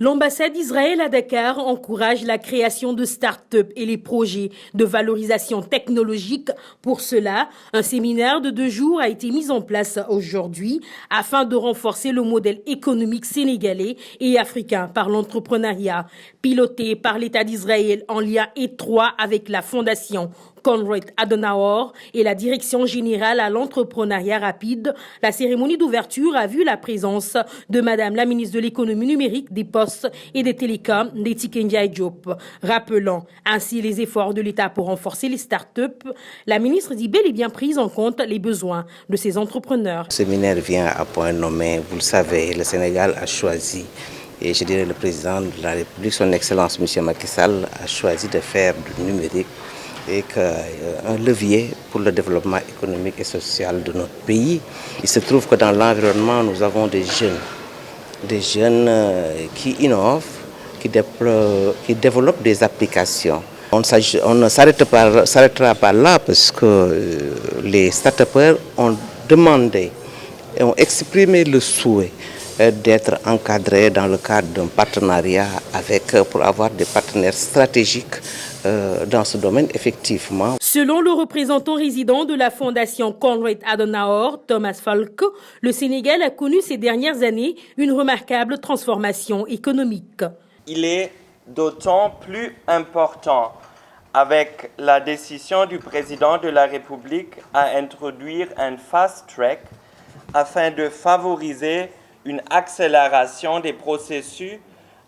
L'ambassade d'Israël à Dakar encourage la création de start-up et les projets de valorisation technologique. Pour cela, un séminaire de 2 jours a été mis en place aujourd'hui afin de renforcer le modèle économique sénégalais et africain par l'entrepreneuriat. Piloté par l'État d'Israël en lien étroit avec la fondation Konrad Adenauer et la Direction générale à l'entrepreneuriat rapide, la cérémonie d'ouverture a vu la présence de Madame la ministre de l'économie numérique, des postes et des télécoms, Ndeti Ndiaye Diop. Rappelant ainsi les efforts de l'État pour renforcer les start-up, la ministre dit bel et bien prise en compte les besoins de ces entrepreneurs. Le séminaire vient à point nommé. Vous le savez, le Sénégal a choisi, et je dirais le président de la République, son Excellence M. Macky Sall, a choisi de faire du numérique et un levier pour le développement économique et social de notre pays. Il se trouve que dans l'environnement, nous avons des jeunes qui innovent, qui développent des applications. On ne s'arrêtera pas là parce que les start-upers ont demandé et ont exprimé le souhait d'être encadrés dans le cadre d'un partenariat pour avoir des partenaires stratégiques dans ce domaine, effectivement. Selon le représentant résident de la fondation Konrad Adenauer, Thomas Falk, le Sénégal a connu ces dernières années une remarquable transformation économique. Il est d'autant plus important avec la décision du président de la République à introduire un fast track afin de favoriser une accélération des processus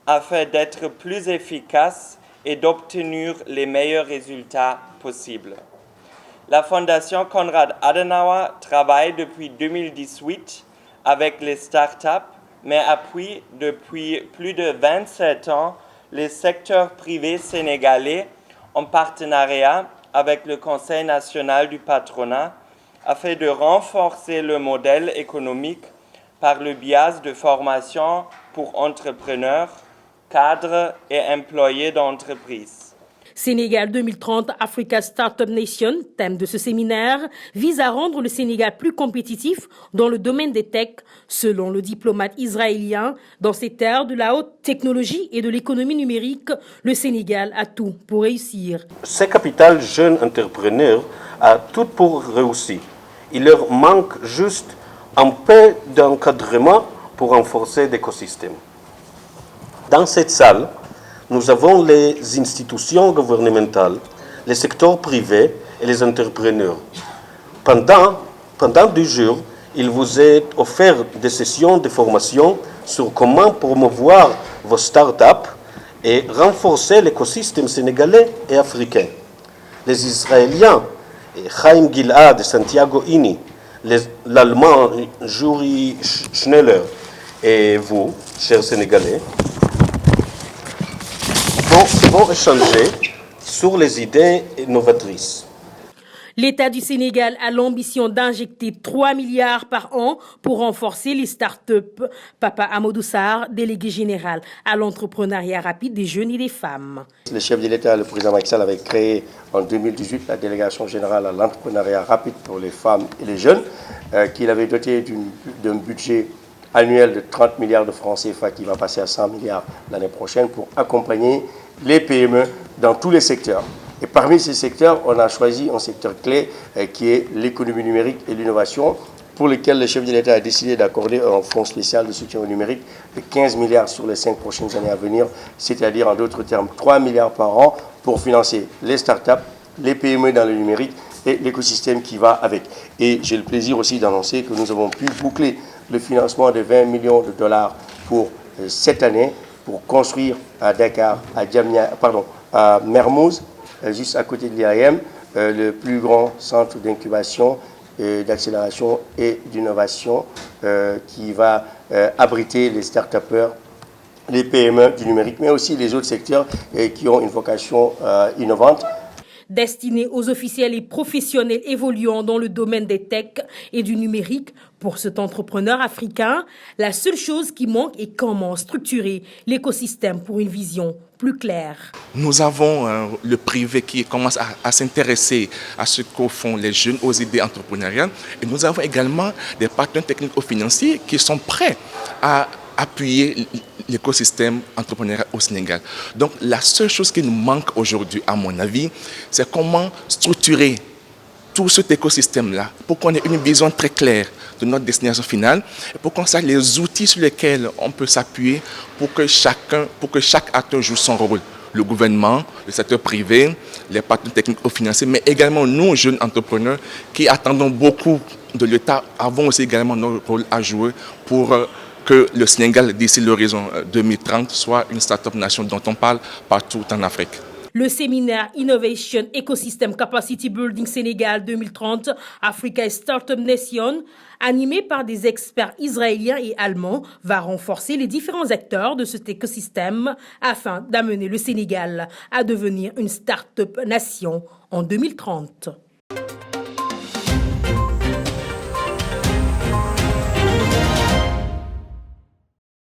afin d'être plus efficace et d'obtenir les meilleurs résultats possibles. La Fondation Konrad Adenauer travaille depuis 2018 avec les startups, mais appuie depuis plus de 27 ans les secteurs privés sénégalais en partenariat avec le Conseil national du patronat afin de renforcer le modèle économique par le biais de formation pour entrepreneurs, cadres et employés d'entreprises. Sénégal 2030 Africa Startup Nation, thème de ce séminaire, vise à rendre le Sénégal plus compétitif dans le domaine des techs. Selon le diplomate israélien, dans cette ère de la haute technologie et de l'économie numérique, le Sénégal a tout pour réussir. Ces capitales jeunes entrepreneurs a tout pour réussir. Il leur manque juste un peu d'encadrement pour renforcer l'écosystème. Dans cette salle, nous avons les institutions gouvernementales, les secteurs privés et les entrepreneurs. Pendant 2 jours, il vous est offert des sessions de formation sur comment promouvoir vos startups et renforcer l'écosystème sénégalais et africain. Les Israéliens, Chaim Gilad et Santiago Ini, l'Allemand Juri Schneller et vous, chers Sénégalais, vont échanger sur les idées novatrices. L'État du Sénégal a l'ambition d'injecter 3 milliards par an pour renforcer les start-up. Papa Amadou Sarr, délégué général à l'entrepreneuriat rapide des jeunes et des femmes. Le chef de l'État, le président Macky Sall, avait créé en 2018 la délégation générale à l'entrepreneuriat rapide pour les femmes et les jeunes, qu'il avait doté d'un budget annuel de 30 milliards de francs CFA qui va passer à 100 milliards l'année prochaine pour accompagner les PME dans tous les secteurs. Et parmi ces secteurs, on a choisi un secteur clé qui est l'économie numérique et l'innovation, pour lequel le chef de l'État a décidé d'accorder un fonds spécial de soutien au numérique de 15 milliards sur les 5 prochaines années à venir, c'est-à-dire en d'autres termes 3 milliards par an pour financer les startups, les PME dans le numérique et l'écosystème qui va avec. Et j'ai le plaisir aussi d'annoncer que nous avons pu boucler le financement de 20 millions de dollars pour cette année pour construire à Dakar, à Mermoz, juste à côté de l'IAM, le plus grand centre d'incubation, d'accélération et d'innovation qui va abriter les start-upers, les PME du numérique, mais aussi les autres secteurs qui ont une vocation innovante. Destiné aux officiels et professionnels évoluant dans le domaine des techs et du numérique. Pour cet entrepreneur africain, la seule chose qui manque est comment structurer l'écosystème pour une vision plus claire. Nous avons le privé qui commence à s'intéresser à ce que font les jeunes, aux idées entrepreneuriales. Et nous avons également des partenaires techniques ou financiers qui sont prêts à appuyer l'écosystème entrepreneurial au Sénégal. Donc la seule chose qui nous manque aujourd'hui, à mon avis, c'est comment structurer tout cet écosystème-là pour qu'on ait une vision très claire de notre destination finale et pour qu'on sache les outils sur lesquels on peut s'appuyer pour que chaque acteur joue son rôle. Le gouvernement, le secteur privé, les partenaires techniques ou financiers, mais également nous, jeunes entrepreneurs, qui attendons beaucoup de l'État, avons aussi également notre rôle à jouer pour que le Sénégal, d'ici l'horizon 2030, soit une start-up nation dont on parle partout en Afrique. Le séminaire Innovation Ecosystem Capacity Building Sénégal 2030, Africa Startup Nation, animé par des experts israéliens et allemands, va renforcer les différents acteurs de cet écosystème afin d'amener le Sénégal à devenir une start-up nation en 2030.